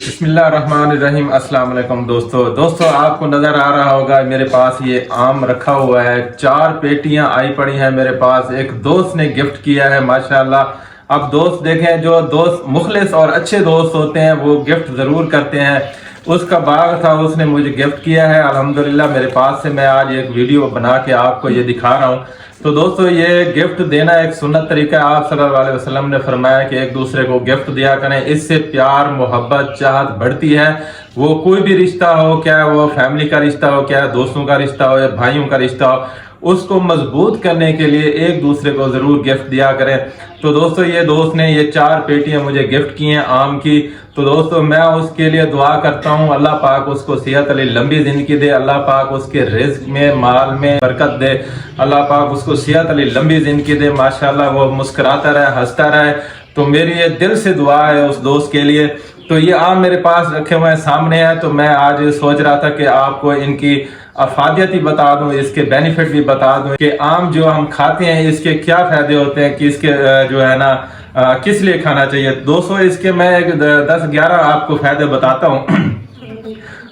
बिस्मिल्लाहिर्रहमानिर्रहीम। अस्सलाम वालेकुम दोस्तों आप को नज़र आ रहा होगा मेरे पास ये आम रखा हुआ है। 4 पेटियां आई पड़ी हैं मेरे पास। एक दोस्त ने गिफ्ट किया है माशाल्लाह। अब दोस्त देखें, जो दोस्त मुखलिस और अच्छे दोस्त होते हैं वो गिफ्ट ज़रूर करते हैं। उसका बाग था, उसने मुझे गिफ्ट किया है अल्हम्दुलिल्लाह मेरे पास से। मैं आज एक वीडियो बना के आपको ये दिखा रहा हूँ। तो दोस्तों ये गिफ्ट देना एक सुन्नत तरीका है। आप सल्लल्लाहु अलैहि वसल्लम ने फरमाया कि एक दूसरे को गिफ्ट दिया करें, इससे प्यार मोहब्बत चाहत बढ़ती है। वो कोई भी रिश्ता हो, क्या वो फैमिली का रिश्ता हो, क्या दोस्तों का रिश्ता हो या भाइयों का रिश्ता हो, उसको मजबूत करने के लिए एक दूसरे को जरूर गिफ्ट दिया करें। तो दोस्तों ये दोस्त ने ये 4 पेटियां मुझे गिफ्ट की हैं आम की। तो दोस्तों मैं उसके लिए दुआ करता हूँ, अल्लाह पाक उसको सेहत अली लंबी जिंदगी दे, अल्लाह पाक उसके रिज्क में माल में बरकत दे, अल्लाह पाक उसको सेहत अली लंबी जिंदगी दे, माशाल्लाह वो मुस्कुराता रहे, हंसता रहे। तो मेरी ये दिल से दुआ है उस दोस्त के लिए। तो ये आम मेरे पास रखे हुए हैं, सामने है। तो मैं आज सोच रहा था कि आपको इनकी अफादियत ही बता दूं, इसके बेनिफिट भी बता दूं कि आम जो हम खाते हैं इसके क्या फायदे होते हैं, कि इसके जो है ना किस लिए खाना चाहिए। दोस्तों इसके मैं 10-11 आपको फायदे बताता हूँ।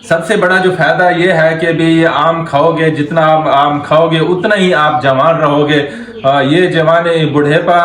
सबसे बड़ा जो फायदा ये है कि भी ये आम खाओगे, जितना आप आम खाओगे उतना ही आप जवान रहोगे। ये जवानी बुढ़ेपा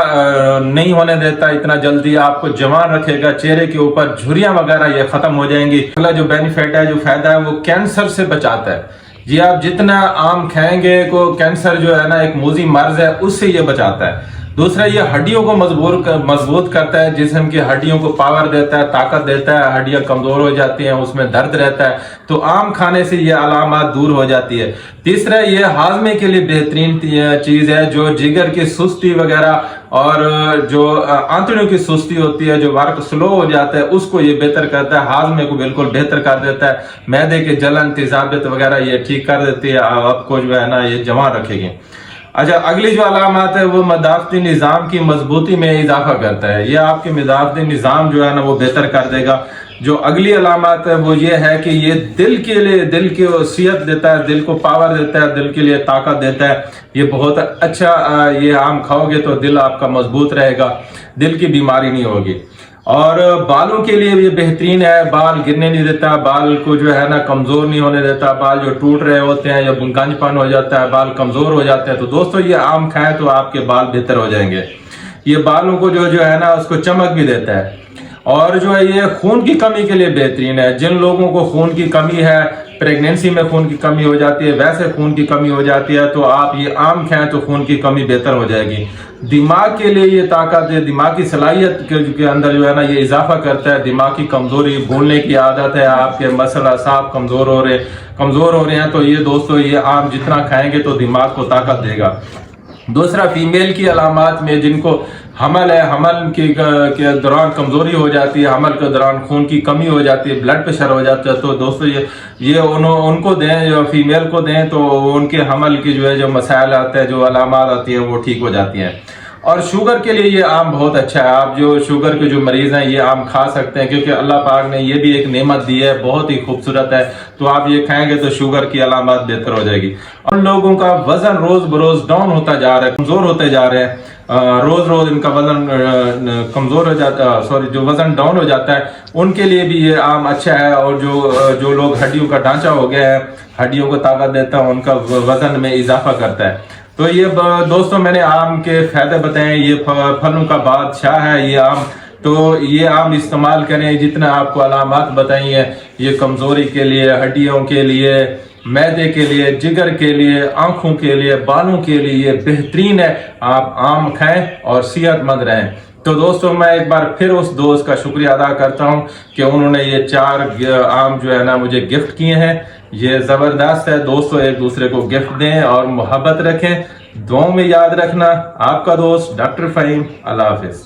नहीं होने देता, इतना जल्दी आपको जवान रखेगा। चेहरे के ऊपर झुर्रियां वगैरह ये खत्म हो जाएंगी। अगला जो बेनिफिट है, जो फायदा है, वो कैंसर से बचाता है। जी आप जितना आम खाएंगे को कैंसर जो है ना एक मूजी मर्ज है, उससे ये बचाता है। दूसरा ये हड्डियों को मजबूत करता है, जिस्म की हड्डियों को पावर देता है, ताकत देता है। हड्डियां कमजोर हो जाती हैं, उसमें दर्द रहता है, तो आम खाने से ये अलामत दूर हो जाती है। तीसरा ये हाजमे के लिए बेहतरीन चीज है। जो जिगर की सुस्ती वगैरह और जो आंतड़ियों की सुस्ती होती है, जो वर्क स्लो हो जाता है, उसको ये बेहतर करता है। हाजमे को बिल्कुल बेहतर कर देता है। मैदे के जलन तेजाबियत वगैरह ये ठीक कर देती है। आपको जो है ना ये जवान रखेगी। अच्छा, अगली जो अलामत है वो मदाफती निज़ाम की मजबूती में इजाफा करता है। ये आपके मदाफती निज़ाम जो है ना वो बेहतर कर देगा। जो अगली अलामत है वो ये है कि ये दिल के लिए, दिल की सेहत देता है, दिल को पावर देता है, दिल के लिए ताकत देता है। ये बहुत अच्छा, ये आम खाओगे तो दिल आपका मजबूत रहेगा, दिल की बीमारी नहीं होगी। और बालों के लिए भी बेहतरीन है, बाल गिरने नहीं देता, बाल को जो है ना कमजोर नहीं होने देता। बाल जो टूट रहे होते हैं या गंजपन हो जाता है, बाल कमजोर हो जाते हैं, तो दोस्तों ये आम खाएं तो आपके बाल बेहतर हो जाएंगे। ये बालों को जो है ना उसको चमक भी देता है। और जो है ये खून की कमी के लिए बेहतरीन है। जिन लोगों को खून की कमी है, प्रेगनेंसी में खून की कमी हो जाती है, वैसे खून की कमी हो जाती है, तो आप ये आम खाएं तो खून की कमी बेहतर हो जाएगी। दिमाग के लिए ये ताकत है, दिमाग की सलाहियत के अंदर जो है ना ये इजाफा करता है। दिमाग की कमजोरी, भूलने की आदत है, आपके मसल असाब कमजोर हो रहे हैं, तो ये दोस्तों ये आम जितना खाएंगे तो दिमाग को ताकत देगा। दूसरा, फीमेल की अलामत में जिनको हमल है, हमल के दौरान कमजोरी हो जाती है, हमल के दौरान खून की कमी हो जाती है, ब्लड प्रेशर हो जाता है, तो दोस्तों ये उनको दें, जो फीमेल को दें, तो उनके हमल की जो है जो मसाइल आते हैं, जो अलामत आती हैं, वो ठीक हो जाती हैं। और शुगर के लिए ये आम बहुत अच्छा है। आप जो शुगर के जो मरीज हैं ये आम खा सकते हैं, क्योंकि अल्लाह पाक ने ये भी एक नेमत दी है, बहुत ही खूबसूरत है। तो आप ये खाएंगे तो शुगर की अलामत बेहतर हो जाएगी। और लोगों का वजन रोज बरोज डाउन होता जा रहा है, कमजोर होते जा रहे हैं, रोज रोज इनका वजन कमजोर हो जाता है, सॉरी जो वजन डाउन हो जाता है, उनके लिए भी ये आम अच्छा है। और जो लोग हड्डियों का ढांचा हो गया है, हड्डियों को ताकत देता है, उनका वजन में इजाफा करता है। तो ये दोस्तों मैंने आम के फायदे बताए। ये फलों का बादशाह है ये आम। तो ये आम इस्तेमाल करें, जितना आपको अलामत बताई है, ये कमजोरी के लिए, हड्डियों के लिए, मैदे के लिए, जिगर के लिए, आंखों के लिए, बालों के लिए बेहतरीन है। आप आम खाएं और सेहतमंद रहें। तो दोस्तों मैं एक बार फिर उस दोस्त का शुक्रिया अदा करता हूं कि उन्होंने ये 4 आम जो है ना मुझे गिफ्ट किए हैं। ये जबरदस्त है दोस्तों, एक दूसरे को गिफ्ट दें और मोहब्बत रखें। दुआओं में याद रखना। आपका दोस्त डॉक्टर फ़हीम। अल्लाह हाफिज।